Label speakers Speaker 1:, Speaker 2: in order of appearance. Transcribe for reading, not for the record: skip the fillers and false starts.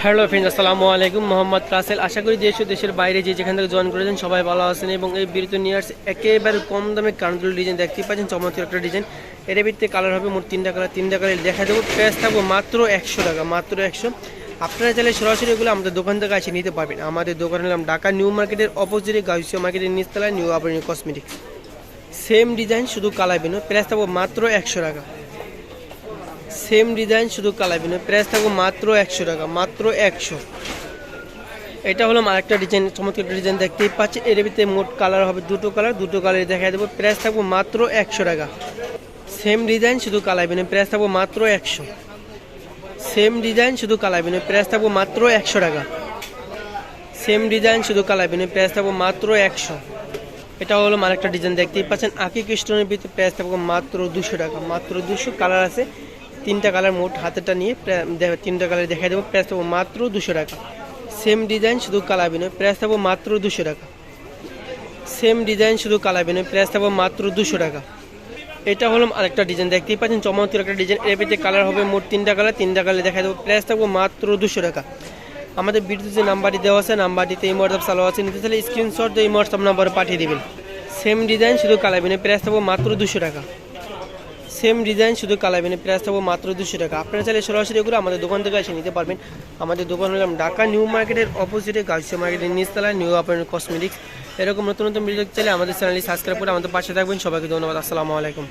Speaker 1: Hello friends, আসসালামু আলাইকুম। মোহাম্মদ রাসেল। আশা করি দেশ ও দেশের বাইরে যে যেখান থেকে জয়েন করেছেন সবাই ভালো আছেন এবং এই বিরতি নিয়ে আসছে একেবারে কম দামে কানতুল ডিজাইন দেখতেই পাচ্ছেন, চমৎকার একটা ডিজাইন। এর ভিত্তিতে কালার হবে মোট তিনটা কালার দেখা দেবো। প্রাইস থাকবো মাত্র 100 টাকা, মাত্র 100। আপনারা চাইলে সরাসরি এগুলো আমাদের দোকান থেকে এসে নিতে পারবেন। আমাদের দোকানের নাম ঢাকা নিউ মার্কেটের অপোজিটে গাউসিয়া মার্কেটের নিচতলায় নিউ আবরণী কসমেটিক্স। সেম ডিজাইন শুধু কালার বিনো, প্রাইস থাকবো মাত্র 100 টাকা। সেম ডিজাইন শুধু কালার বিনো, প্রাইস থাকবো মাত্র 100 টাকা, মাত্র 100। এটা হলো আরেকটা ডিজাইন, চমৎকার ডিজাইন দেখতেই পাচ্ছি। এর ভিতরে মোট কালার হবে দুটো কালার দেখা দেবো। প্রাইস থাকবো মাত্র 100 টাকা। সেম ডিজাইন শুধু কালার বিনো, প্রাইস থাকবো মাত্র 100। সেম ডিজাইন শুধু কালার বিনো, প্রাইস থাকবো মাত্র 100 টাকা। সেম ডিজাইন শুধু কালার বিনো, প্রাইস থাকবো মাত্র 100। এটা হলো আরেকটা ডিজাইন দেখতেই পাচ্ছেন, আঁকি কৃষ্ণের ভিতরে প্রাইস থাকবো মাত্র 200 টাকা, মাত্র 200। কালার আছে তিনটা কালার, মোট হাতেটা নিয়ে তিনটা কালার দেখাই দেবো। প্রাইস থাকবো মাত্র 200 টাকা। সেম ডিজাইন শুধু কালার বিনো, প্রাইস থাকবো মাত্র 200 টাকা। সেম ডিজাইন শুধু কালার বিনো, প্রাইস থাকবো মাত্র 200 টাকা। এটা হলো আরেকটা ডিজাইন দেখতেই পাচ্ছেন, চমৎকার একটা ডিজাইন। এর ভিতরে কালার হবে মোট তিনটা কালার দেখাই দেবো। প্রাইস থাকবো মাত্র 200 টাকা। আমাদের ভিডিওতে যে নাম্বারটি দেওয়া আছে, নাম্বারটিতে এই হোয়াটসঅ্যাপ চালু আছে, নিতে চাইলে স্ক্রিনশট দিয়ে এই হোয়াটসঅ্যাপ নাম্বারে পাঠিয়ে দেবেন। সেম ডিজাইন শুধু কালার বিনো, প্রাইস থাকবো মাত্র 200 টাকা। সেম ডিজাইন শুধু কালার বিনো, প্রাইস থাকবো মাত্র 200 টাকা। আপনারা চাইলে সরাসরি এগুলো আমাদের দোকান থেকে এসে নিতে পারবেন। আমাদের দোকান হলাম ঢাকা নিউ মার্কেটের অপোজিটে গাউসিয়া মার্কেটের নিচতলায় নিউ আবরণী কসমেটিক্স। এরকম নতুন নতুন ভিডিও চাইলে আমাদের চ্যানেলটি সাবস্ক্রাইব করে আমাদের পাশে থাকবেন। সবাইকে ধন্যবাদ। আসসালামু আলাইকুম।